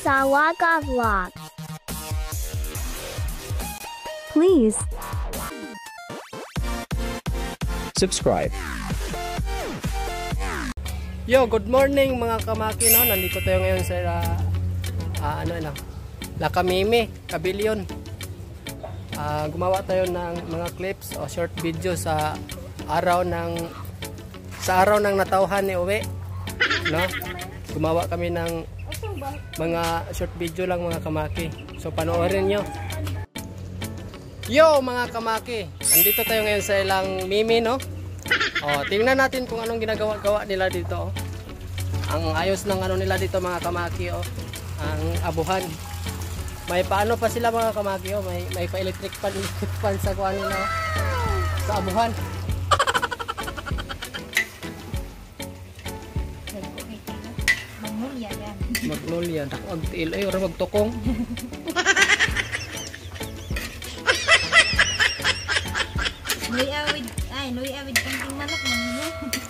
Sawaga Vlog. Please subscribe. Yo, good morning mga kamaki, no? Nandito tayo ngayon sa La Camimi, Cabillion. Gumawa tayo ng mga clips o short video sa araw ng natauhan ni Uwe, no? Gumawa kami ng mga short video lang mga kamaki. So panoorin nyo. Yo mga kamaki, andito tayo ngayon sa ilang Mimi, no? Tingnan natin kung anong ginagawa nila dito. Ang ayos ng ano nila dito mga kamaki, ang abuhan. May paano pa sila mga kamaki, may pa electric fan sa kuan nila, sa abuhan. Magnolia yan. Ang tiil ay ora magtukong. Luy awid konting manok man.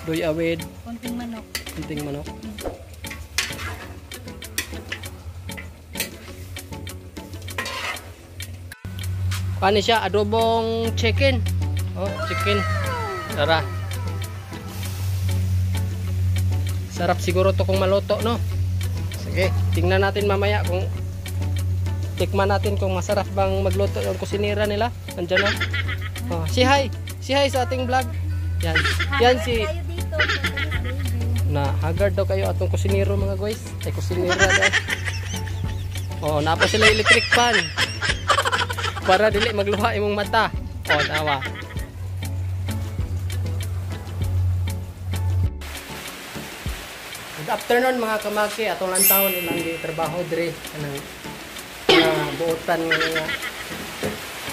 Luy awid Konting manok. konting manok. Ano siya? Adobong chicken. Chicken. Tara. Sarap siguro to kung maluto, no? Sige, tingnan natin mamaya kung tikman natin kung masarap bang magluto ng kusinira nila. Nandiyan na. Si hi sa ating vlog. Yan si na haggard daw kayo atong kusinero mga guys. Ay kusinira daw. Napa sila electric fan para dili magluha imong mata. Tawa. Good afternoon mga kamaki. Atong lantawon ilang trabaho dire kanang buotan nga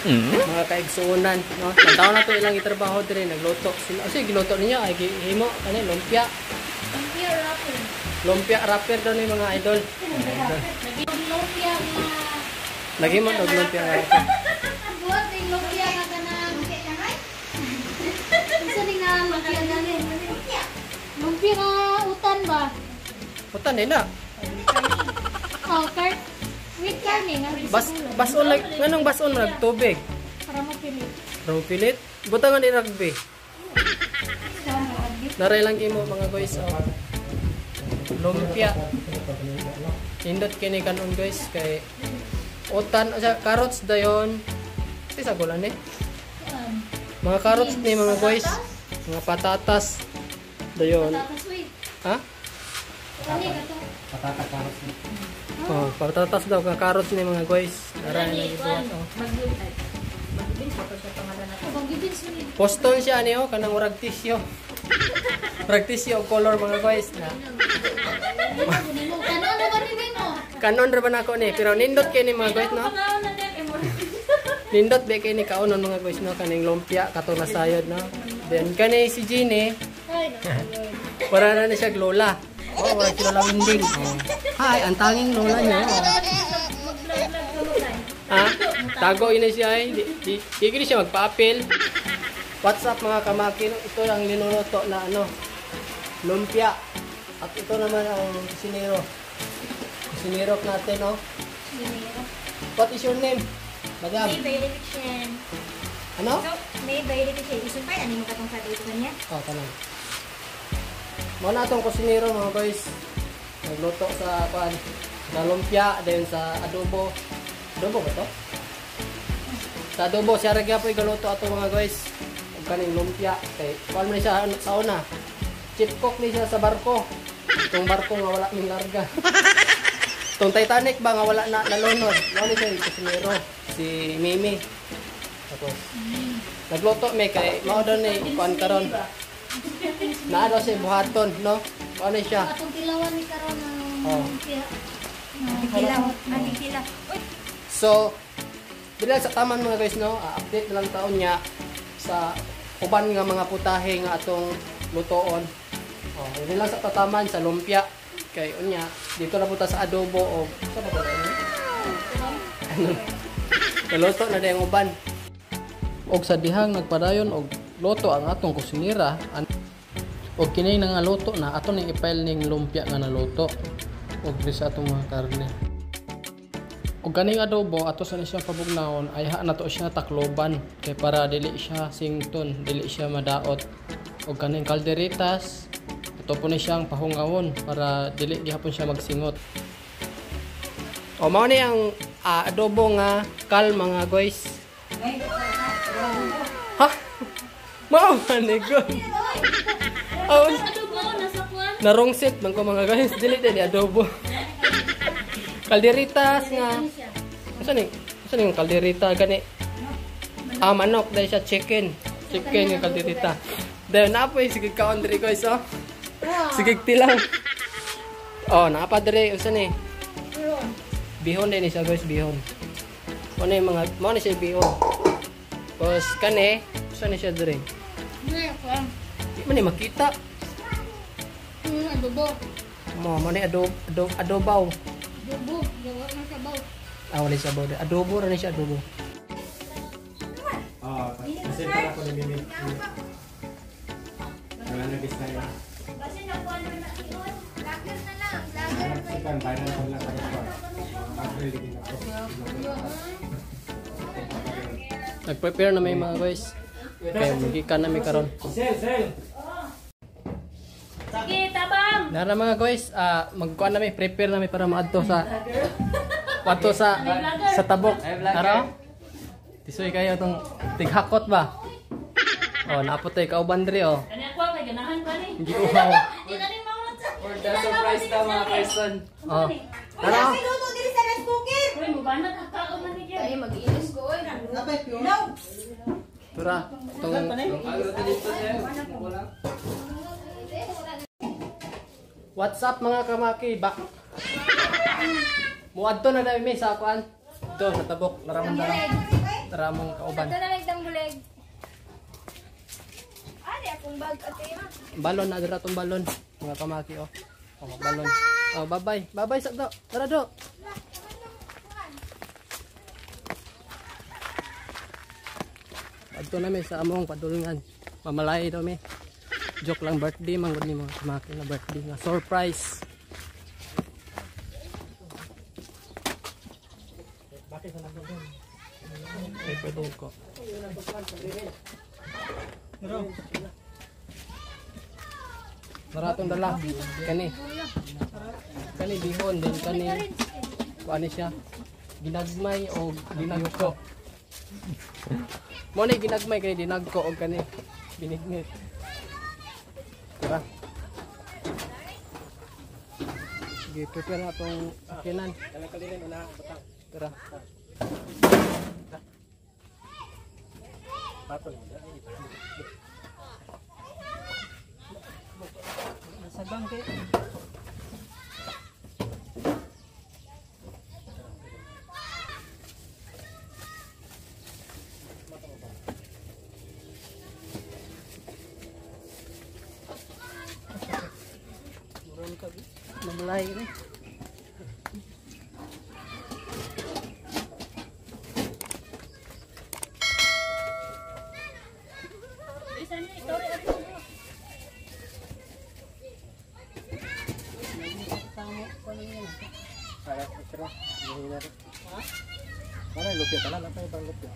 mga kaigsuunan, no? Lantawon na to ilang trabaho dire nagluto sila. Giluto niya ay himo kani lumpia. Lumpia wrapper daw ni mga idol. Lumpia nga. Lagi mo og lumpia wrapper. Buhat yung lumpia nga kanang isa din na lumpia dali. Lumpia nga utan ba? Utan nila. With karne nga. Bason like nganong bason mo nagtubig. Para mapilit. Pilit. Butangan ni rugby. Naray lang imo mga guys. Lumpia. Indot kini kanon guys kay utan carrots dayon. Isa gulan ni. Mga carrots ni mga guys. Mga patatas dayon. Ha? Patatas daw ka carrots ni mga guys. Naray lang ito. Poston siya niyo kanang murag tissue. Murag tissue color mga guys na. Kanon ra ba nako ni pero nindot kay ni mga guys no. Nindot be kay ni kaunon mga guys no kaning lumpia katong nasayod no. Then kani si Jeannie. Para na siya lola. Wala sila lawinding. Hi, ang tanging lola niya. Tago ini siya ay. Di siya magpa-appeal. What's up mga kamaki? Ito ang linuluto na lumpia. At ito naman ang kusinero. Kusinero natin, no? What is your name? Madam? May verification. Ano? May verification. Isumpay, ano mo katong sa dito niya? Tanong. Muna itong kusinero mga guys. Nagluto sa lumpia, then sa adobo. Adobo ba ito? Sa adobo, siya rin po igaluto ito mga guys. Huwag kaning lumpia. Okay. Kuhan mo siya sa una. Chip cook ni siya sa barko. Itong barko nga wala ng larga. Itong Titanic ba nga wala na nalunod. Wala siya yung kusinero. Si Mimi. Tapos, nagluto may kay maudan ni kuhan karon. Naano siya buhaton, no? Ano siya? Atong tilawan ni karon ng lumpia. Tilaw. So, bilang sa taman mga guys, no? Update na lang taon niya sa uban nga mga putahe nga atong lutoon. Yun lang sa tataman sa lumpia. Kay unya, dito na punta sa adobo o sa ba Kaluto na dayang uban. Og sa dihang nagpadayon og luto ang atong kusinira. Og kini nga luto na ato ning ipail ning lumpia nga naluto. Og sa atong mga karne. ug kaning adobo ato sa siya pabugnaon ay ha nato siya takloban kay para dili siya sington, dili siya madaot. Ug kaning kalderitas ato po ni siyang pahungawon para dili gihapon siya magsingot. O mao ni ang adobo nga kal mga guys. Ha? Mao man ni god. Oh, Adobo nasa kuan. narong set man ko mga guys, dili ni adobo. Kalderitas nga. Asa ni kalderita gani? Manok dahil siya chicken. Chicken yung kalderita. Dahil napoy sige kaon diri guys oh. Sige tilang. Oh, napa diri unsa ni? Bihon din siya guys, bihon. Mo ni mga mo ni siya bihon. Tapos kani, unsa ni siya diri? Hindi kuan. Di man ni makita. Adobo. Mo ni adobaw. Adobo. Gawa na sa baw. Wala siya baw. Adobo ra ni siya adobo. Kasi para ko ni Mimi. Wala na gis na yun. Kasi nakuha na na yun. Lager na lang. Lager. Sipan, bayan na lang tayo pa. April din ako. Nag-prepare na may mga guys. Okay, magikan na may karon. Sel! Sige, tabang. Nara mga guys, magkuan na may prepare na may para maadto sa sa tabok. Tara. Tisoy kayo tong tighakot ba? Oh, naapotay kauban diri oh. Kani ako kay ganahan pa ni. Hindi uhaw. Di na rin maunod sa. For the surprise daw mga person. Oh. Tara. Luto diri sa rice cooker. Uy, mo ba na kakao man ni Ay mag-iinis ko oy. No. Tara. Tong What's up mga kamaki? Muadto na dami sa kuan. Ito sa tabok, naramong kauban. Ito na nagdang buleg. Ari akong bag ate. Balon na dira tong balon, mga kamaki oh. Oh, balon. Oh, bye-bye. Bye-bye sa do. Tara do. Adto na mi sa among padulungan. Mamalay daw mi. Joke lang, birthday man gud ni mga kamaki na birthday nga surprise. Bakit sa nagdo? Ay pwede ko. Pero maratong dala kani. Kani bihon din kani. Kuani siya. Ginagmay o ginagko. Mo ni ginagmay kay dinagko og kani. Binignit. Tara. Sige, prepare na itong sakinan. Kalin-kalinin na batang. Tara. Nasa bangke. Mamalay ni. Isa ni story ato. Para lupit na lang, apa yung pang lupit?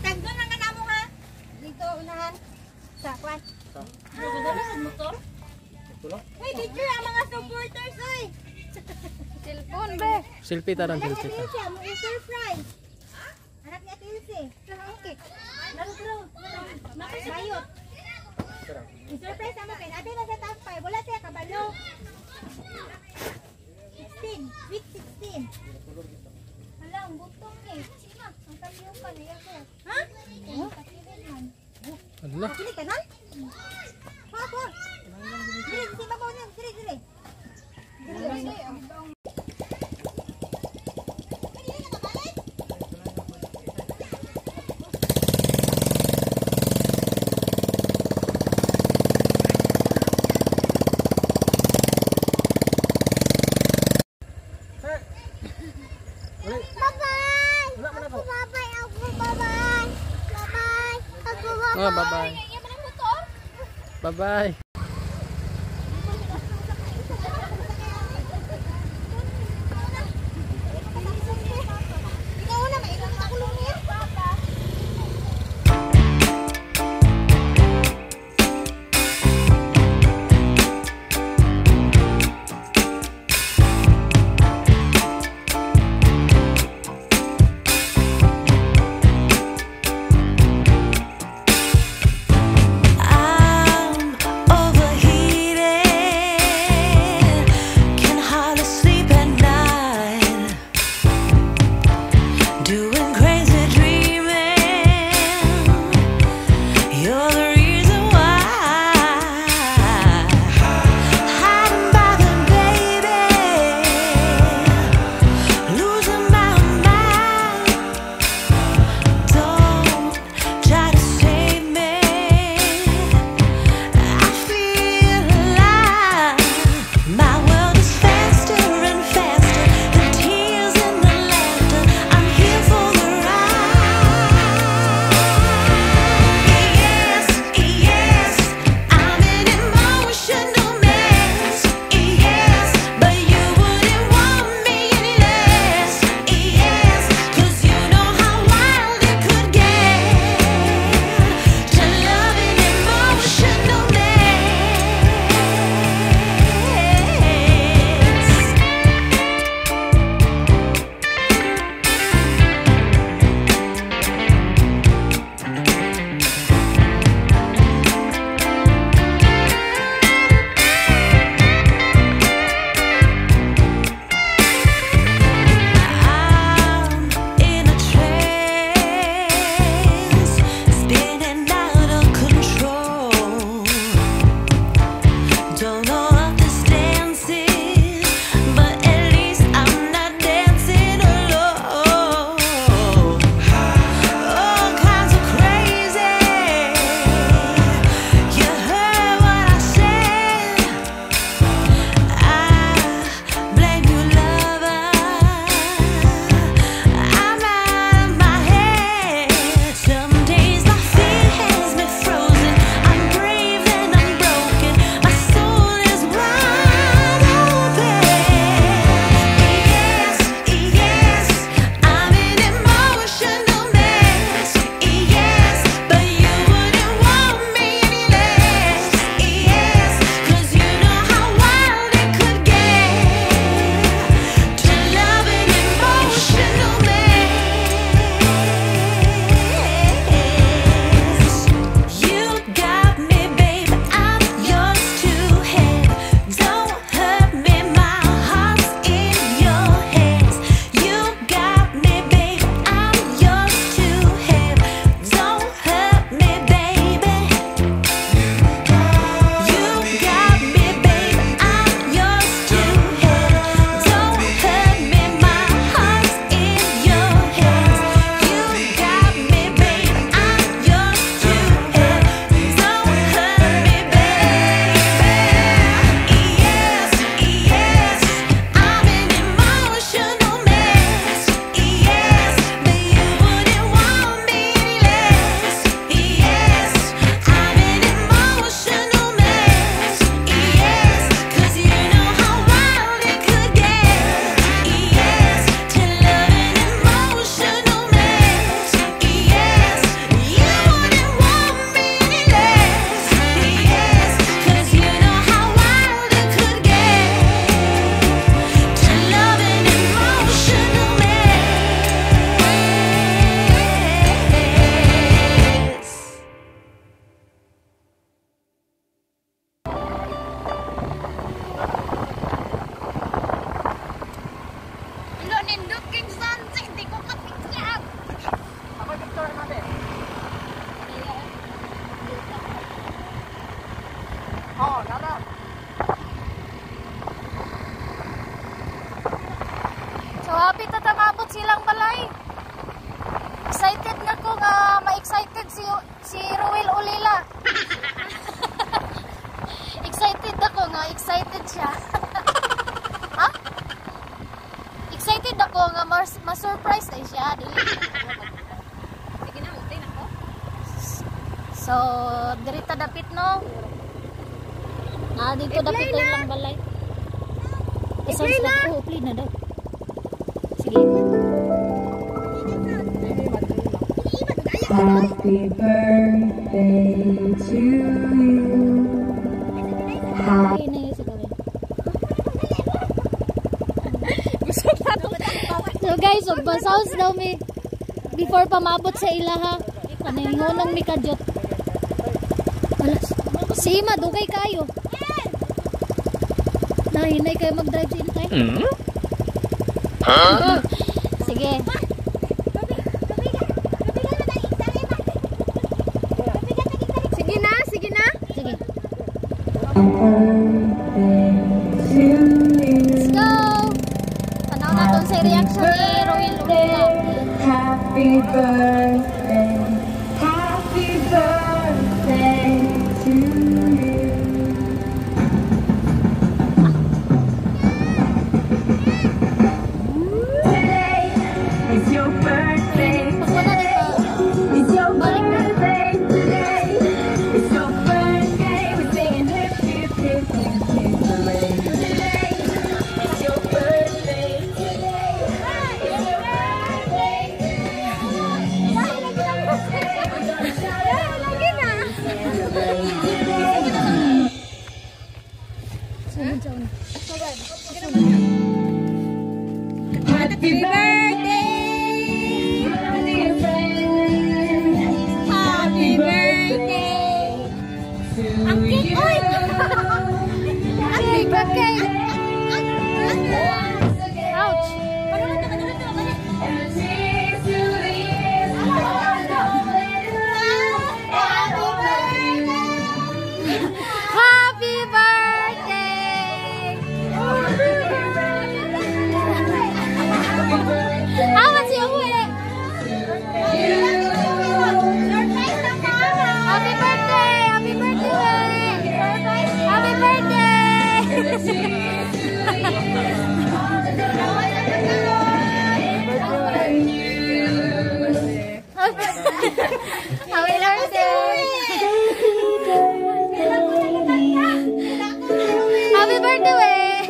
Tagdo na nga namo ha. Dito unahan. Sa kwan. Dala sa motor. Hey, picture ang mga supporters oy. Cellphone be. Selfie taran, Anak selfie ni ta. Ilse, mo i-surprise. Anak ni Ate Ilse. Okay. Bayot. I-surprise naman kayo. Ate na sa top 5. Wala siya kabalo. 16. Week 16. Hala, ang butong eh. Sina, ang kaliw pa na ako. Ha? Kakirin man. Ala. Kakirin ka nun? Ako. Dire, sige ba mo niyan? Dire, dire. Dire, dire. Oh, bye-bye. Bye-bye. excited si Ruel Ulila. Excited ako nga, excited siya. Ha? Excited ako nga, ma-surprise na siya. Sige na, utay na ko. So, dirita dapit no? Dito dapit tayo lang balay. Play na! Oo, play na daw. Sige. Happy birthday to you. Play na yun si Kawin. So guys, magbasaos daw mi before pa maabot sa ilaha. Kaningunong mi kadyot. Alas. Si Ima, dugay kayo. Nahinay kayo mag-drive sa inyo tayo. Sige. Sige na, sige na. Sige. Let's go! Tanaw na doon sa reaction ni Ruel Ulila. Happy birthday. Happy birthday to you. Today is your birthday. It's your birthday today. It's your birthday. We're singing hip hip hip hip hip hooray. Today is your birthday today. It's your birthday Happy birthday, dear friend. Happy birthday to you. Cake, cake. Ouch. And cheers to the years of our Happy birthday. Happy birthday. Awan si Uwe. Happy birthday. Happy birthday. Happy Happy birthday. Happy birthday.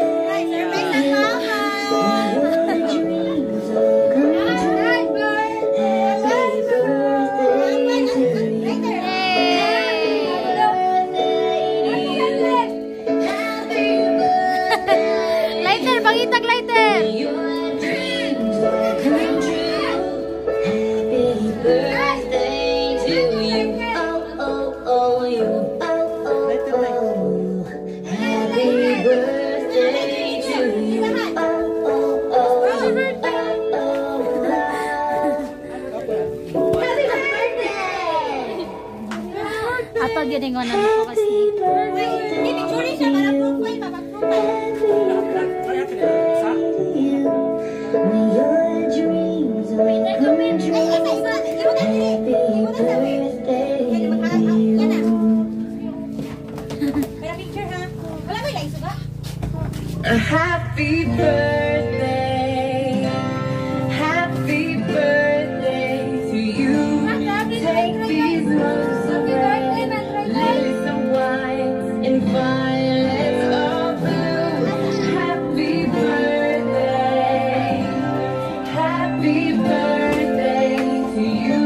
Lighter, pangitag lighter. Ato giningon na ko kasi. Happy birthday, happy birthday to you. Take these months away, lilies of white and violets of blue. Happy birthday to you.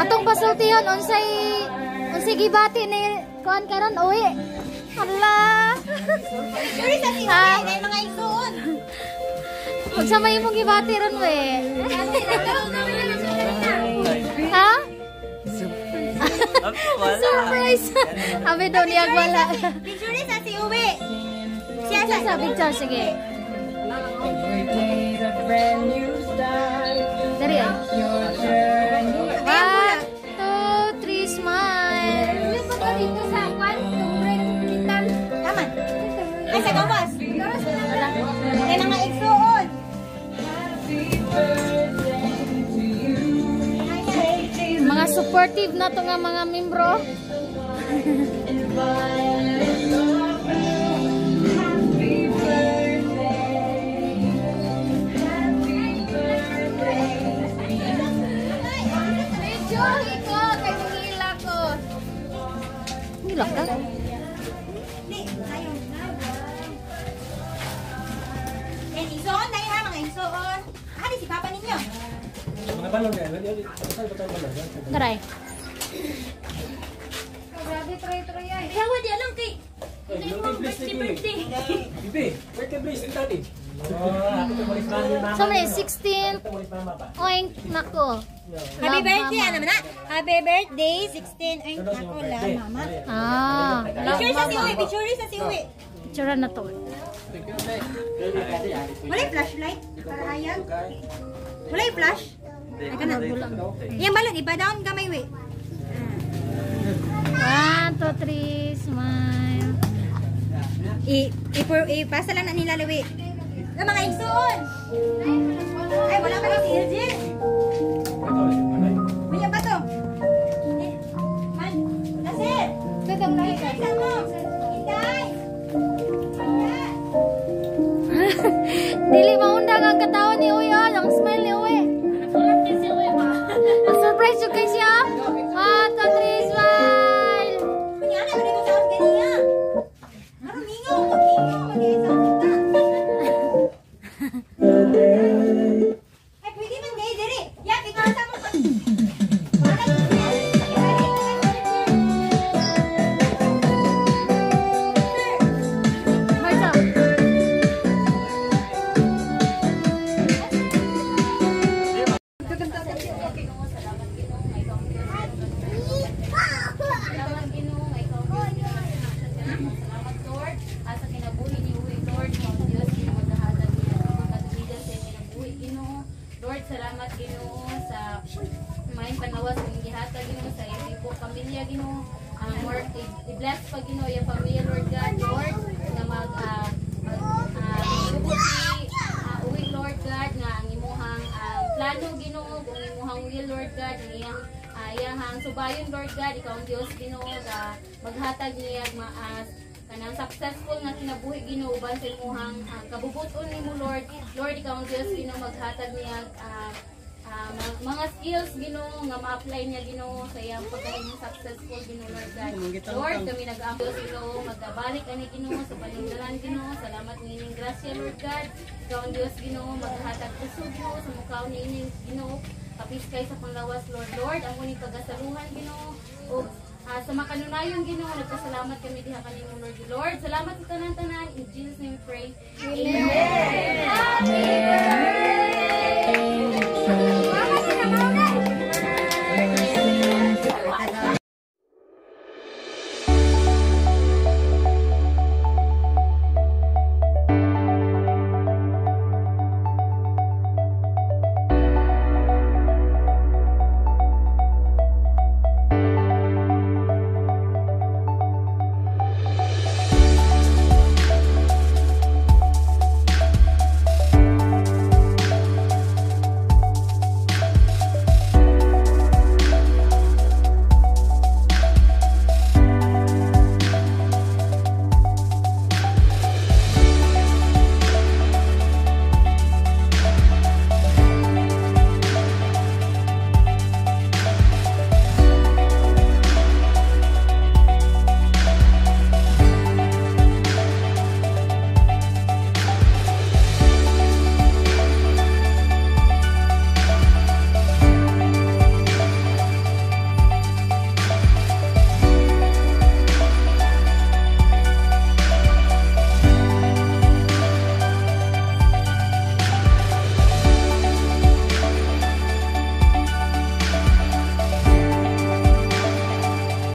Atong pasultiyon unsay gibati ni kuan karon uwi. Hala. Ha? Mga igsoon. Unsa may imong gibati ron we? Ha? Surprise. Abi daw niya wala. Picture sa si Uwe. Siya Sa picture sige. Today's a brand new start. Dari ay. Your journey. 1, 2, 3 smile. dito sa kwan, kitan. Taman. Ay, sa gawas. Kaya nga igsuon. Mga supportive na to nga mga membro. Happy birthday. Happy birthday. Medyo iko, kay hila ko. Hilak ka? Di, ayun na. Isuon na ha, mga isuon. Di si papa ninyo. Mga balon yan. Saan ba tayo balon? Taray. Grabe, troy-troy ay. Yawa, di alam kay. Ito yung mga birthday. Bibi, birthday please, daddy. Ako ito malis pa ni mama. So may 16. Ito malis pa mama. Oink, nako. Happy Love, birthday, mama. ano man na? Happy birthday, 16. Ay, ako lang, mama. Ah, love Picture sa si mama. Uwi, picture sa si Uwi. Tsura na to. Wala yung flashlight para hayag. Wala yung flash. Ay, ka na. Bulang. Yung balon, iba down kamay, Uwi. 1, 2, 3, smile. Ipasa lang na nila, Uwi. Ang mga isuon. Ay, wala ka na si Ilje. Punya ba to? Man, Nasir. Tutong na ito. Inday mo. Inday. Dili maundang ang katawan ni Uy, oh. Ang smile ni Uy. Surprise yung guys, ya. 1, 2, 3, smile. Punya na, ganito sa house ganyan. Ano, mingaw. Mingaw. Mag-iisa kita. Ay, pwede man gay, diri. Yak, ikaw sa mo. Marta. Salamat Ginoo, may salamat Lord. Asa kinabuhi ni Uwi, Lord, mga Diyos, Ginoo, maghahatag niya mga katubigan sa kinabuhi, Ginoo. Lord, salamat Ginoo sa may panawas ng gihatag Ginoo sa ipo pamilya Ginoo. More i-bless pa Ginoo yung pamilya Lord God, Lord, na Uwi Lord God nga ang imuhang plano Ginoo, kung imuhang will Lord God, ang iyang iyahang subayon Lord God, ikaw ang Dios Ginoo nga maghatag niya maas kanang successful nga kinabuhi Ginoo uban sa imuhang kabubuton nimo Lord. Lord, ikaw ang Dios Ginoo maghatag niya mga skills Ginoo nga ma-apply niya Ginoo sa iyang pagkaing successful Ginoo Lord God. Lord, kami nag-aambyo Ginoo magabalik ani Ginoo sa paninggalan Ginoo. Salamat nining grasya Lord God. Ikaw ang Dios Ginoo maghatag kusog Ginoo sa mukha nining Ginoo. Kapiskay sa panglawas Lord. Lord, ang muning pagasaluhan Ginoo o sa makanunayon Ginoo nagpasalamat kami diha kanimo Lord. Lord, salamat sa tanan-tanan. In Jesus name we pray. Amen. Happy birthday.